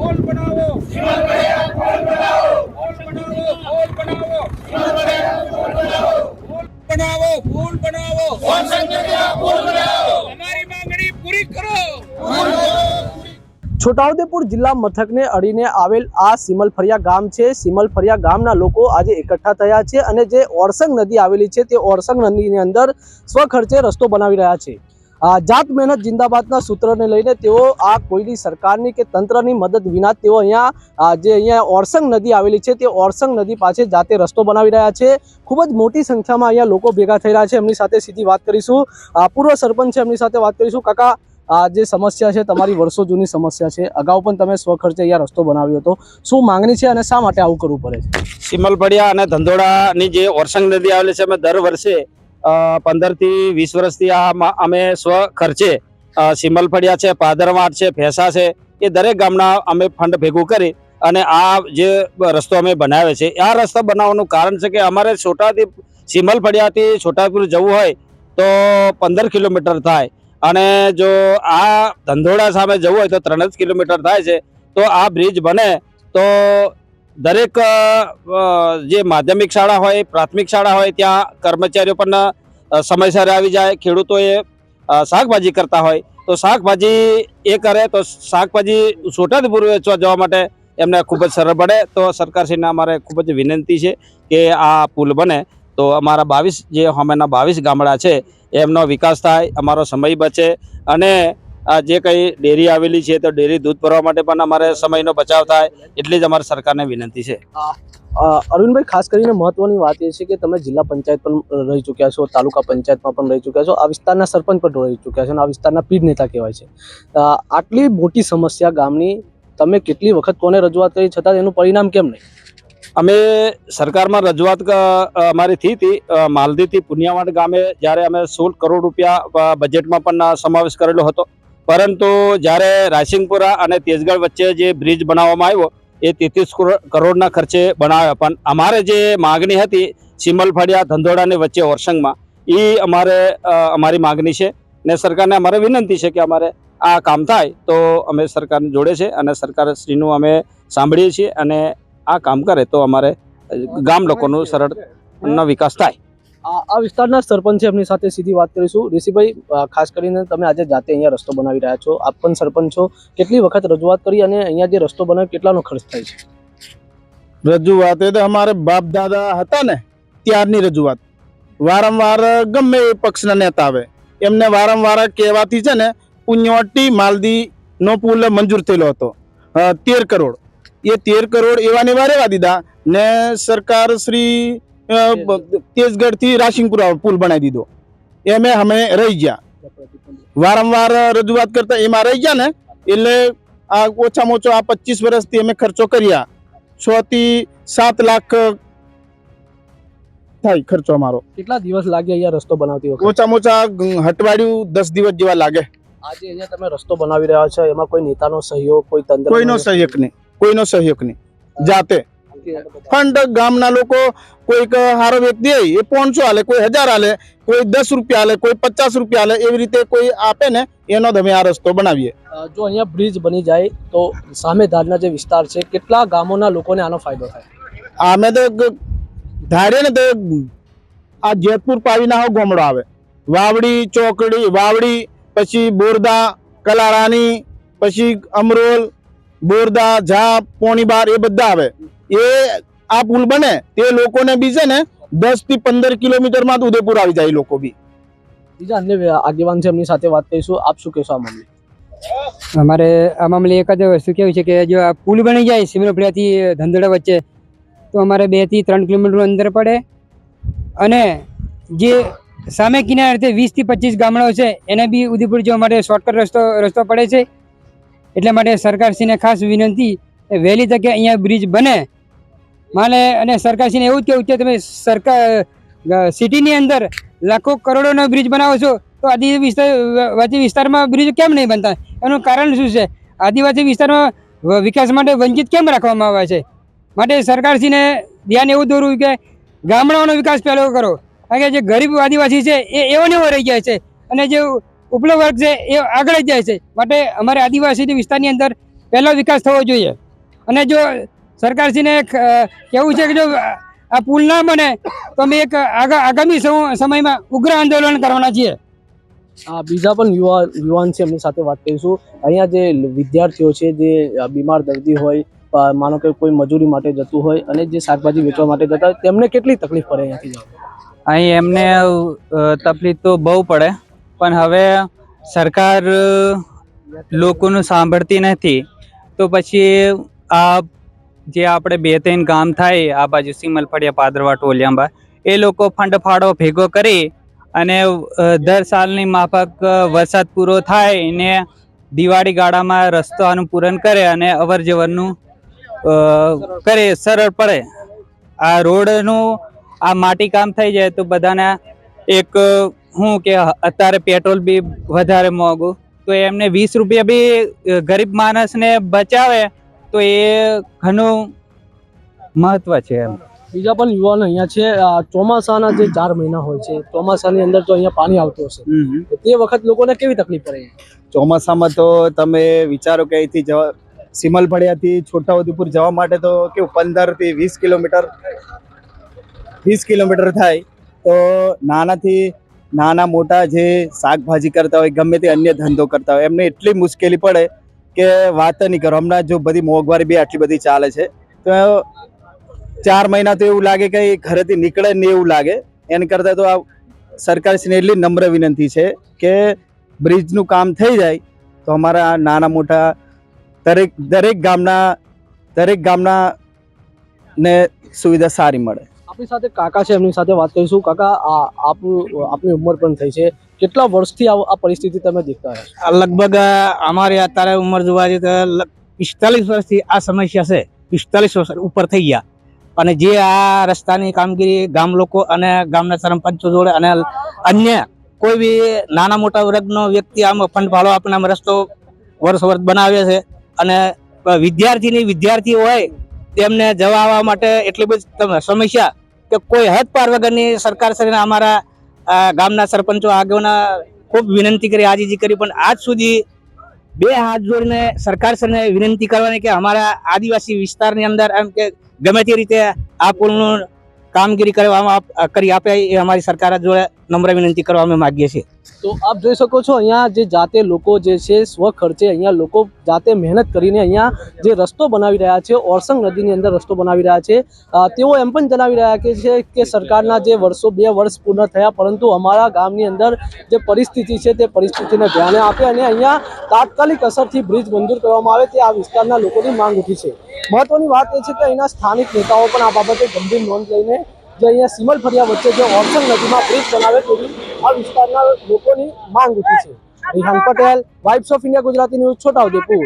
पुल बनाओ, पुल बनाओ, पुल बनाओ, पुल बनाओ, पुल बनाओ, पुल बनाओ, हमारी मांगणी पूरी करो। છોટાઉદેપુર જિલ્લા મથકને અડીને આવેલ આ સિમલફળિયા ગામ છે। સિમલફળિયા ગામના લોકો આજે એકઠા થયા છે અને જે ઓરસંગ નદી આવેલી છે તે ઓરસંગ નદીની અંદર સ્વખર્ચે રસ્તો બનાવી રહ્યા છે। જાત મહેનત જિંદાબાદના સૂત્રને લઈને તેઓ આ કોઈની સરકારની કે તંત્રની મદદ વિના તેઓ અહીંયા ઓરસંગ નદી આવેલી છે તે ઓરસંગ નદી પાસે જાતે રસ્તો બનાવી રહ્યા છે। ખૂબ જ મોટી સંખ્યામાં અહીંયા લોકો ભેગા થઈ રહ્યા છે। એમની સાથે સીધી વાત કરીશું। પૂર્વ સરપંચ છે, એમની સાથે વાત કરીશું। કાકા, આ જે સમસ્યા છે તમારી વર્ષો જૂની સમસ્યા છે, અગાઉ પણ તમે સ્વખર્ચે અહીંયા રસ્તો બનાવ્યો હતો, શું માંગણી છે અને શા માટે આવું કરવું પડે છે? સિમલફળિયા અને ધંધોડાની જે ઓરસંગ નદી આવેલી છે, અમે દર વર્ષે 15 થી 20 વર્ષથી અમે સ્વખર્ચે સિમલફળિયા છે, પાદરવાટ છે, ભેંસા છે, એ દરેક ગામના અમે ફંડ ભેગું કરી અને આ જે રસ્તો અમે બનાવ્યો છે। આ રસ્તો બનાવવાનું કારણ છે કે અમારે સિમલફળિયાથી છોટાઉદેપુર જવું હોય તો 15 કિલોમીટર થાય અને જો આ ધંધોડા સામે જવું હોય તો 3 જ કિલોમીટર થાય છે। તો આ બ્રિજ બને તો દરેક જે માધ્યમિક શાળા હોય, પ્રાથમિક શાળા હોય, ત્યાં કર્મચારીઓ પણ સમયસર આવી જાય। ખેડૂતોએ શાકભાજી કરતા હોય તો શાકભાજી એ કરે તો શાકભાજી છોટાઉદેપુર વેચવા જવા માટે એમને ખૂબ જ સરળ પડે। તો સરકારશ્રીને અમારે ખૂબ જ વિનંતી છે કે આ પુલ બને તો અમારા 22 જે સામેના 22 ગામડા છે એમનો વિકાસ થાય, અમારો સમય બચે અને આ જે કંઈ ડેરી આવેલી છે તો ડેરી દૂધ ભરવા માટે પણ અમારે સમયનો બચાવ થાય, એટલી જ અમારી સરકારને વિનંતી છે। અરવિંદભાઈ, ખાસ કરીને મહત્વની વાત એ છે કે તમે જિલ્લા પંચાયત પણ રહી ચૂક્યા છો, તાલુકા પંચાયતમાં પણ રહી ચૂક્યા છો, આ વિસ્તારના સરપંચ પણ રહી ચૂક્યા છો અને આ વિસ્તારના પીઢ નેતા કહેવાય છે। આટલી મોટી સમસ્યા ગામની તમે કેટલી વખત કોને રજૂઆત કરી, છતાં એનું પરિણામ કેમ નહીં? અમે સરકારમાં રજૂઆત અમારી થઈ હતી માલદીથી પુનિયાવાડ ગામે, જ્યારે અમે 16 કરોડ રૂપિયા બજેટમાં પણ સમાવેશ કરેલો હતો, પરંતુ જ્યારે રાયસિંગપુરા અને તેજગઢ વચ્ચે જે બ્રિજ બનાવવામાં આવ્યો એ 33 કરોડના ખર્ચે બનાવ્યો, પણ અમારે જે માગણી હતી સિમલફળિયા ધંધોડાની વચ્ચે ઓરસંગમાં, એ અમારી માગણી છે ને સરકારને અમારે વિનંતી છે કે અમારે આ કામ થાય તો અમે સરકારની જોડે છે અને સરકારશ્રીનું અમે સાંભળીએ છીએ અને આ કામ કરે તો અમારે ગામ લોકોનું સરળ વિકાસ થાય। આ વિસ્તારના સરપંચ છે, એમની સાથે સીધી વાત કરીશું। ઋષિભાઈ, ખાસ કરીને તમે આજે જાતે અહીંયા રસ્તો બનાવી રહ્યા છો, આપ પણ સરપંચ છો, કેટલી વખત રજૂઆત કરી અને અહીંયા જે રસ્તો બનાવ્યો કેટલાનો ખર્ચ થાય છે? રજૂઆત એ તો અમારે બાપ દાદા હતા ને ત્યારની રજૂઆત, વારંવાર ગમે એ પક્ષના નેતા આવે એમને વારંવાર કહેવાથી છે ને પુણ્યવટી માલદી નો પુલ મંજૂર થયેલો હતો 13 કરોડ, એ 13 કરોડ એવા ને એવા રહેવા દીધા ને સરકાર શ્રી તેજગઢ થી રાયસિંગપુરા પુલ બનાવી દીધો, એમે અમે રહી ગયા, વારંવાર રજૂઆત કરતા એમાં રહી ગયા ને એટલે આ ઓછામાં ઓછો આ 25 વર્ષથી અમે ખર્ચો કર્યા, 6 થી 7 લાખ થાય ખર્ચો અમારો। કેટલા દિવસ લાગે અહીંયા રસ્તો બનાવતી વખતે? ઓછામાં ઓછા હટવાડિયું 10 દિવસ જેવા લાગે। આજે અહીંયા તમે રસ્તો બનાવી રહ્યા છો, એમાં કોઈ નેતાનો સહયોગ, કોઈ તંત્ર? કોઈનો સહયોગ નહીં, જાતે ફંડ ગામના લોકો, કોઈક હારો વ્યક્તિ હોય એ 500 આલે, કોઈ 1000 આલે, કોઈ 10 રૂપિયા આલે, કોઈ 50 રૂપિયા આલે, એવી રીતે કોઈ આપે ને એનો જ અમે આ રસ્તો બનાવીએ। જો અહીંયા બ્રિજ બની જાય તો સામે ધારના જે વિસ્તાર છે કેટલા ગામોના લોકોને આનો ફાયદો થાય? અમે તો ધારીએ ને તો આ જેતપુર પાવીના ગામડો આવે, વાવડી, ચોકડી, વાવડી, પછી બોરદા, કલારાની, પછી અમરોલ, બોરદા, ઝાપ, પોણીબાર, એ બધા આવે। એ આ પુલ બને તે લોકોને બી છે ને 10 થી 15 કિલોમીટરમાં તો ઉદયપુર આવી જાય લોકો બી। બીજા અન્ય આગેવાન છે, એમની સાથે વાત કરીશું। આપ શું કહેશો આ મામલે? અમારે આ મામલે એક જ વસ્તુ કેવું છે કે જો આ પુલ બની જાય સિમલફળિયાથી ધંધોડા વચ્ચે તો અમારે 2 થી 3 કિલોમીટર અંદર પડે અને જે સામે કિનારેથી 20 થી 25 ગામડાઓ છે એને બી ઉદયપુર જવા માટે શોર્ટકટ રસ્તો પડે છે। એટલા માટે સરકારશ્રીને ખાસ વિનંતી વહેલી તકે અહીંયા બ્રિજ બને માને, અને સરકારશ્રીને એવું જ કહેવું છે તમે સરકાર સિટીની અંદર લાખો કરોડોનો બ્રિજ બનાવો છો તો આદિવાસી વિસ્તારમાં બ્રિજ કેમ નહીં બનતા? એનું કારણ શું છે? આદિવાસી વિસ્તારમાં વિકાસ માટે વંચિત કેમ રાખવામાં આવે છે? માટે સરકારશ્રીને ધ્યાન એવું દોરવું કે ગામડાઓનો વિકાસ પહેલો કરો, કારણ કે જે ગરીબ આદિવાસી છે એવો ને એવો રહી જાય છે અને જે ઉપલો વર્ગ છે એ આગળ જ જાય છે। માટે અમારે આદિવાસી વિસ્તારની અંદર પહેલો વિકાસ થવો જોઈએ. અને જો સરકારશ્રીને કહેવું છે કે જો આ પુલ ના બને તો અમે એક આગામી સમયમાં ઉગ્ર આંદોલન કરવાના છીએ. બીજા પણ યુવાન છે, એમની સાથે વાત કરીશું. અહીંયા જે વિદ્યાર્થીઓ છે, જે બીમાર દર્દી હોય, માનો કે કોઈ મજૂરી માટે જતું હોય અને જે શાકભાજી વેચવા માટે જતા હોય, તેમને કેટલી તકલીફ પડે અહીંયાથી જવા? અહીં એમને તકલીફ તો બહુ પડે, પણ હવે સરકાર લોકોનું સાંભળતી નથી. તો પછી આ જે આપણે 2-3 ગામ થાય આ બાજુ સિમલફળિયા, પાદરવા, ટોલિયાંબા, એ લોકો ફંડ ફાળો ભેગો કરી અને દર સાલની માફક વરસાદ પૂરો થાય ને દિવાળી ગાળામાં રસ્તાનું પૂરણ કરે અને અવર જવરનું કરે, સરળ પડે. આ રોડનું આ માટી કામ થઈ જાય તો બધાને એક શું કે અત્યારે પેટ્રોલ બી વધારે મોંઘું, તો એમને 20 રૂપિયા બી ગરીબ માણસને બચાવે તો એ ઘણું મહત્વ છે એમ. બીજા પણ યુવાનો અહીંયા છે. ચોમાસાના જે 4 મહિના હોય છે, ચોમાસાની અંદર તો અહીંયા પાણી આવતું હશે, તો તે વખત લોકોને કેવી તકલીફ પડે? ચોમાસામાં તો તમે વિચારો કે અહીંથી સિમલફળિયાથી છોટાઉદેપુર જવા માટે તો કેવું 15 થી 20 કિલોમીટર થાય. તો નાના મોટા જે શાકભાજી કરતા હોય, ગમે તે અન્ય ધંધો કરતા હોય, એમને એટલી મુશ્કેલી પડે કે વાત નહીં કરો. હમણાં જો બધી મોંઘવારી બી આટલી બધી ચાલે છે, તો 4 મહિના તો એવું લાગે કે ઘરેથી નીકળે નહીં એવું લાગે. એના કરતાં તો આ સરકારશ્રીને એટલી નમ્ર વિનંતી છે કે બ્રિજનું કામ થઈ જાય તો અમારા નાના મોટા દરેક ગામના ને સુવિધા સારી મળે. આપણી સાથે કાકા છે, એમની સાથે વાત કરીશું. કાકા, આપની ઉંમર પણ થઈ છે, કેટલા વર્ષથી આ પરિસ્થિતિ તમે દેખતા છો? લગભગ અમારી અત્યારે ઉંમર જોવા જઈએ તો 45 વર્ષથી આ સમસ્યા છે. 45 વર્ષ ઉપર થઈ ગયા. અને જે આ રસ્તાની કામગીરી ગામ લોકો અને ગામના સરપંચો જોડે અને અન્ય કોઈ બી નાના મોટા વર્ગનો વ્યક્તિ આમ ફંડ ફાળો આપીને આમ રસ્તો વર્ષ બનાવે છે. અને વિદ્યાર્થી હોય તેમને જવા આવવા માટે એટલી બધી સમસ્યા કે કોઈ હદ પાર વગરની સરકાર શ્રીને અમારા ગામના સરપંચો આગળના ખૂબ વિનંતી કરી, આજીજી કરી, પણ આજ સુધી 2 હાથ જોડીને સરકાર શ્રીને વિનંતી કરવાની કે અમારા આદિવાસી વિસ્તારની અંદર એમ કે ગમે તે રીતે આ પુલનું કામગીરી કરી આપે એ અમારી સરકાર જોડે નમ્ર વિનંતી કરવા અમે માગીએ છીએ. તો આપ જોઈ શકો છો, અહીંયા જે જાતે લોકો જે છે સ્વ ખર્ચે અહીંયા લોકો જાતે મહેનત કરીને અહીંયા જે રસ્તો બનાવી રહ્યા છે, ઓરસંગ નદીની અંદર રસ્તો બનાવી રહ્યા છે. તેઓ એમ પણ જણાવી રહ્યા છે કે સરકારના જે 2 વર્ષ પૂર્ણ થયા, પરંતુ અમારા ગામની અંદર જે પરિસ્થિતિ છે તે પરિસ્થિતિને ધ્યાને આપે અને અહીંયા તાત્કાલિક અસરથી બ્રિજ મંજૂર કરવામાં આવે તે આ વિસ્તારના લોકોની માંગ ઉઠી છે. મહત્વની વાત એ છે કે અહીંના સ્થાનિક નેતાઓ પણ આ બાબતે ગંભીર નોંધ લઈને જે અહીંયા સિમલફળિયા વચ્ચે જે ઓરસંગ નદીમાં બ્રિજ બનાવે તેવી આ વિસ્તારના લોકોની માંગ ઉઠી છે. Rihan Patel, vibes of India Gujarati news, Chhota Udepur.